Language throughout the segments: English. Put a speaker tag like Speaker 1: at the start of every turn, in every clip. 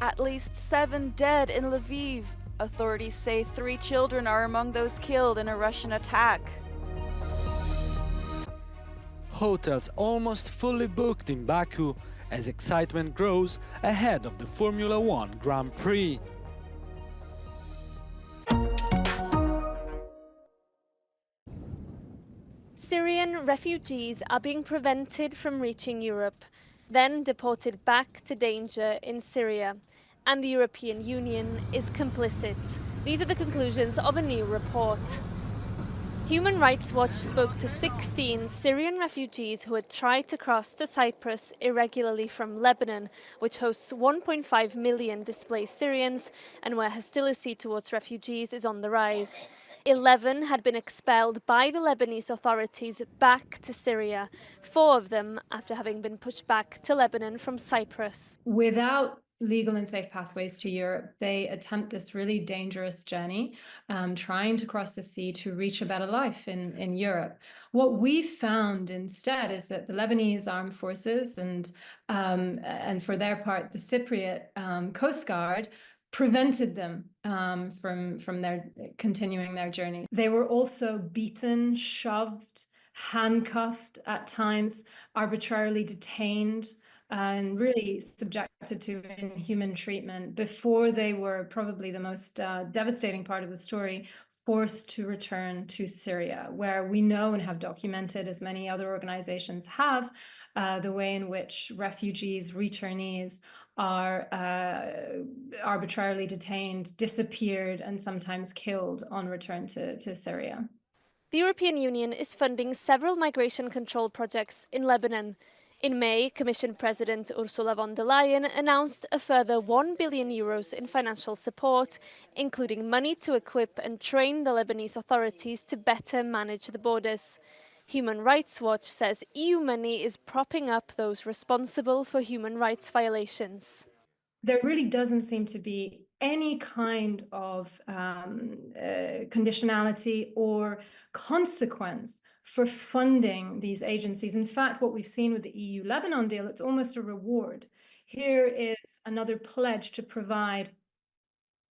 Speaker 1: At least 7 dead in Lviv. Authorities say 3 children are among those killed in a Russian attack.
Speaker 2: Hotels almost fully booked in Baku as excitement grows ahead of the Formula One Grand Prix.
Speaker 3: Syrian refugees are being prevented from reaching Europe, then deported back to danger in Syria. And the European Union is complicit. These are the conclusions of a new report. Human Rights Watch spoke to 16 Syrian refugees who had tried to cross to Cyprus irregularly from Lebanon, which hosts 1.5 million displaced Syrians and where hostility towards refugees is on the rise. 11 had been expelled by the Lebanese authorities back to Syria, 4 of them after having been pushed back to Lebanon from Cyprus.
Speaker 4: Without legal and safe pathways to Europe, they attempt this really dangerous journey, trying to cross the sea to reach a better life in Europe. What we found instead is that the Lebanese armed forces and for their part, the Cypriot Coast Guard prevented them from their continuing their journey. They were also beaten, shoved, handcuffed at times, arbitrarily detained, and really subjected to inhuman treatment before they were, probably the most devastating part of the story, forced to return to Syria, where we know and have documented, as many other organizations have, the way in which refugees, returnees are arbitrarily detained, disappeared, and sometimes killed on return to Syria.
Speaker 3: The European Union is funding several migration control projects in Lebanon. In May, Commission President Ursula von der Leyen announced a further €1 billion in financial support, including money to equip and train the Lebanese authorities to better manage the borders. Human Rights Watch says EU money is propping up those responsible for human rights violations.
Speaker 4: There really doesn't seem to be any kind of conditionality or consequence for funding these agencies. In fact, what we've seen with the EU-Lebanon deal, it's almost a reward. Here is another pledge to provide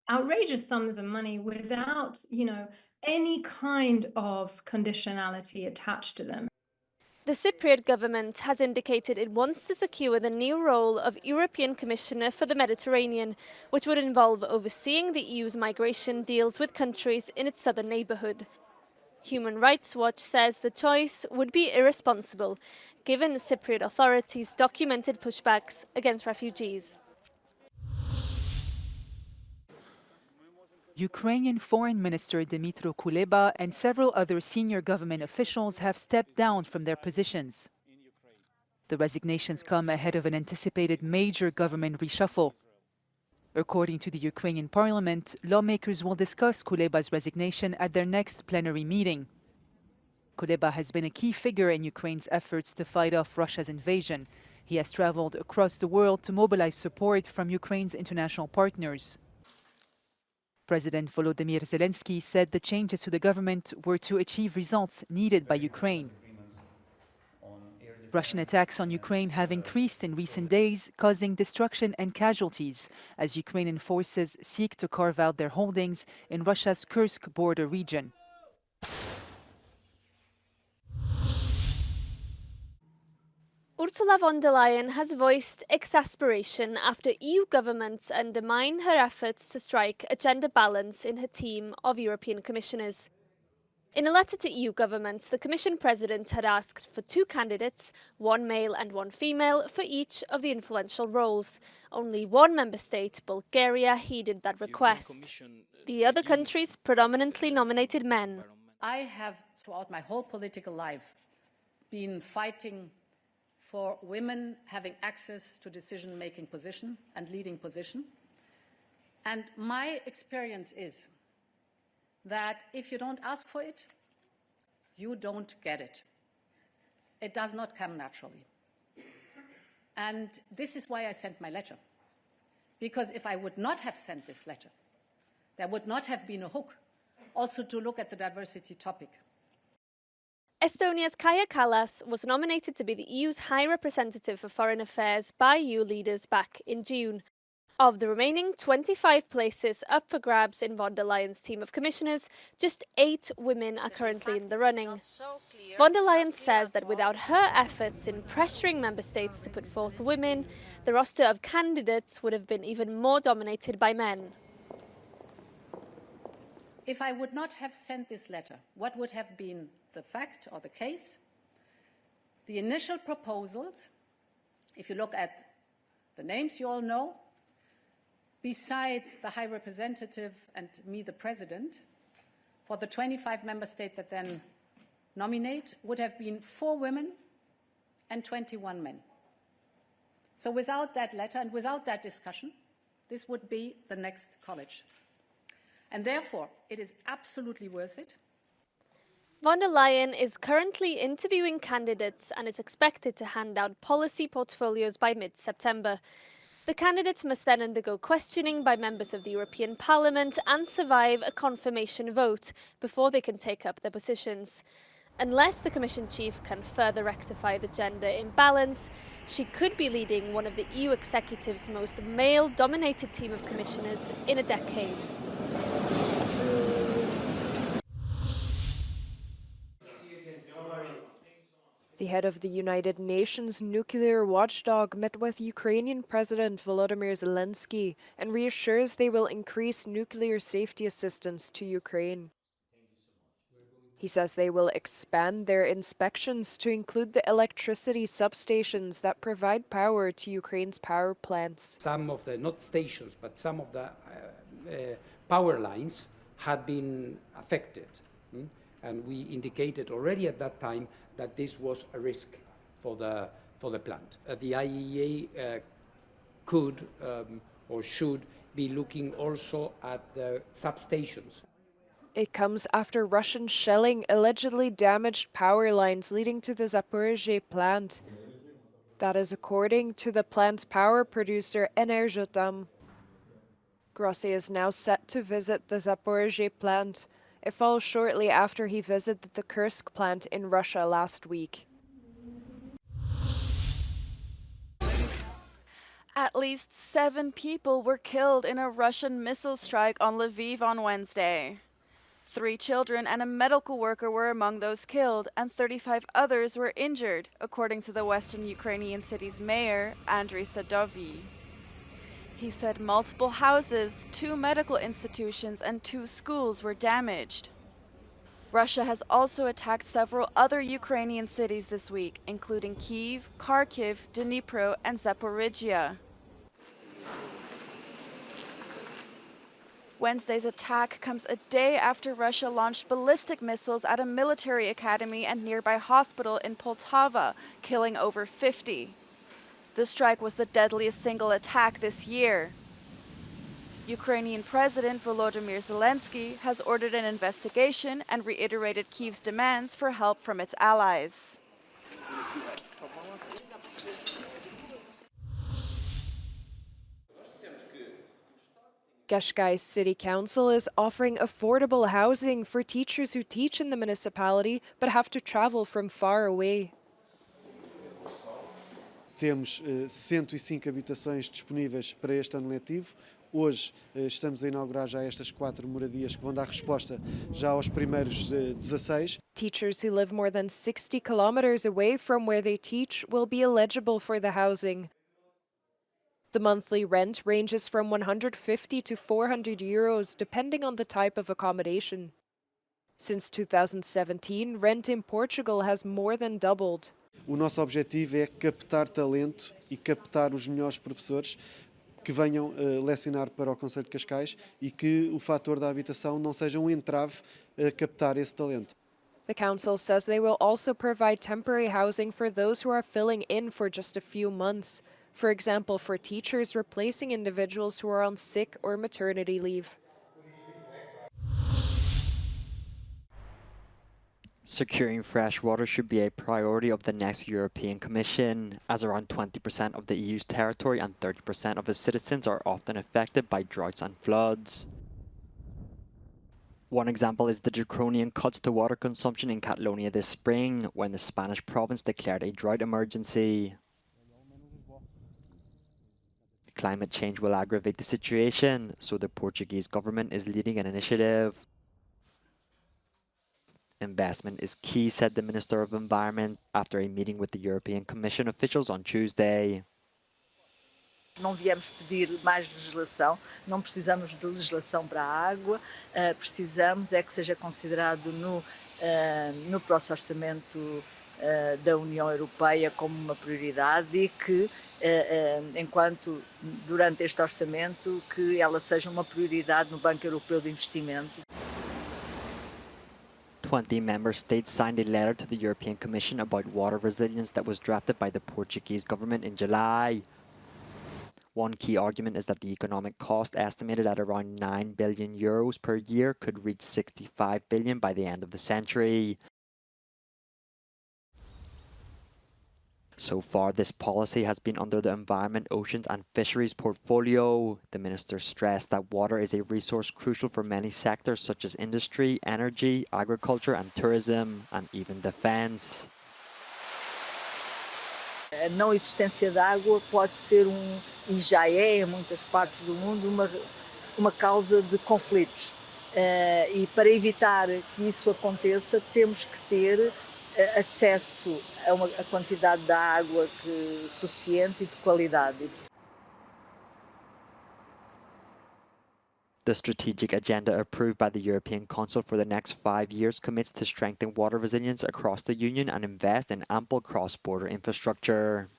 Speaker 4: outrageous sums of money without, any kind of conditionality attached to them.
Speaker 3: The Cypriot government has indicated it wants to secure the new role of European Commissioner for the Mediterranean, which would involve overseeing the EU's migration deals with countries in its southern neighbourhood. Human Rights Watch says the choice would be irresponsible, given the Cypriot authorities' documented pushbacks against refugees.
Speaker 5: Ukrainian Foreign Minister Dmytro Kuleba and several other senior government officials have stepped down from their positions. The resignations come ahead of an anticipated major government reshuffle. According to the Ukrainian parliament, lawmakers will discuss Kuleba's resignation at their next plenary meeting. Kuleba has been a key figure in Ukraine's efforts to fight off Russia's invasion. He has traveled across the world to mobilize support from Ukraine's international partners. President Volodymyr Zelensky said the changes to the government were to achieve results needed by Ukraine. Russian attacks on Ukraine have increased in recent days, causing destruction and casualties as Ukrainian forces seek to carve out their holdings in Russia's Kursk border region.
Speaker 3: Ursula von der Leyen has voiced exasperation after EU governments undermine her efforts to strike a gender balance in her team of European commissioners. In a letter to EU governments, the Commission President had asked for 2 candidates, 1 male and 1 female, for each of the influential roles. Only 1 member state, Bulgaria, heeded that request. The other countries predominantly nominated men.
Speaker 6: I have, throughout my whole political life, been fighting for women having access to decision-making position and leading position. And my experience is that if you don't ask for it, you don't get it. It does not come naturally. And this is why I sent my letter. Because if I would not have sent this letter, there would not have been a hook also to look at the diversity topic.
Speaker 3: Estonia's Kaja Kallas was nominated to be the EU's High Representative for Foreign Affairs by EU leaders back in June. Of the remaining 25 places up for grabs in von der Leyen's team of commissioners, just 8 women are currently in the running. Von der Leyen says that without her efforts in pressuring member states to put forth women, the roster of candidates would have been even more dominated by men.
Speaker 6: If I would not have sent this letter, what would have been the fact or the case? The initial proposals, if you look at the names you all know, besides the High Representative and me, the President, for the 25 member states that then nominate, would have been 4 women and 21 men. So without that letter and without that discussion, this would be the next college. And therefore, it is absolutely worth it.
Speaker 3: Von der Leyen is currently interviewing candidates and is expected to hand out policy portfolios by mid-September. The candidates must then undergo questioning by members of the European Parliament and survive a confirmation vote before they can take up their positions. Unless the Commission chief can further rectify the gender imbalance, she could be leading one of the EU executive's most male-dominated team of commissioners in a decade.
Speaker 7: The head of the United Nations nuclear watchdog met with Ukrainian President Volodymyr Zelensky and reassures they will increase nuclear safety assistance to Ukraine. He says they will expand their inspections to include the electricity substations that provide power to Ukraine's power plants.
Speaker 8: Some of the, not stations, but some of the power lines had been affected. And we indicated already at that time that this was a risk for the plant. The IAEA could or should be looking also at the substations.
Speaker 7: It comes after Russian shelling allegedly damaged power lines leading to the Zaporizhzhia plant. That is according to the plant's power producer Energoatom. Grossi is now set to visit the Zaporizhzhia plant. It follows shortly after he visited the Kursk plant in Russia last week.
Speaker 1: At least 7 people were killed in a Russian missile strike on Lviv on Wednesday. 3 children and a medical worker were among those killed, and 35 others were injured, according to the western Ukrainian city's mayor, Andriy Sadovyi. He said multiple houses, 2 medical institutions, and 2 schools were damaged. Russia has also attacked several other Ukrainian cities this week, including Kyiv, Kharkiv, Dnipro, and Zaporizhzhia. Wednesday's attack comes a day after Russia launched ballistic missiles at a military academy and nearby hospital in Poltava, killing over 50. The strike was the deadliest single attack this year. Ukrainian President Volodymyr Zelensky has ordered an investigation and reiterated Kyiv's demands for help from its allies.
Speaker 7: Qashqai's city council is offering affordable housing for teachers who teach in the municipality but have to travel from far away.
Speaker 9: Temos 105 habitações disponíveis para este ano letivo. Hoje estamos a inaugurar já estas 4 moradias que vão dar resposta já aos primeiros 16.
Speaker 7: Teachers who live more than 60 kilometers away from where they teach will be eligible for the housing. The monthly rent ranges from 150 to 400 euros, depending on the type of accommodation. Since 2017, rent in Portugal has more than doubled.
Speaker 9: O nosso objetivo é captar talento e captar os melhores professores que venham lecionar para o Concelho de Cascais e que o fator da habitação não seja um entrave a captar esse talento.
Speaker 7: The council says they will also provide temporary housing for those who are filling in for just a few months. For example, for teachers replacing individuals who are on sick or maternity leave.
Speaker 10: Securing fresh water should be a priority of the next European Commission, as around 20% of the EU's territory and 30% of its citizens are often affected by droughts and floods. One example is the draconian cuts to water consumption in Catalonia this spring, when the Spanish province declared a drought emergency. Climate change will aggravate the situation, so the Portuguese government is leading an initiative. Investment is key, said the Minister of Environment after a meeting with the European Commission officials on Tuesday.
Speaker 11: Não viemos pedir mais legislação, não precisamos de legislação para a água, precisamos é que seja considerado no próximo orçamento da União Europeia como uma prioridade e que, enquanto durante este orçamento, que ela seja uma prioridade no Banco Europeu de Investimento.
Speaker 10: 20 member states signed a letter to the European Commission about water resilience that was drafted by the Portuguese government in July. One key argument is that the economic cost, estimated at around €9 billion per year, could reach €65 billion by the end of the century. So far, this policy has been under the Environment, Oceans and Fisheries portfolio. The minister stressed that water is a resource crucial for many sectors such as industry, energy, agriculture and tourism, and even defence.
Speaker 11: A não existência de água pode ser e já é em muitas partes do mundo, uma causa de conflitos. E para evitar que isso aconteça, temos que ter acesso a quantidade de água suficiente e de qualidade.
Speaker 10: The strategic agenda approved by the European Council for the next 5 years commits to strengthen water resilience across the Union and invest in ample cross-border infrastructure.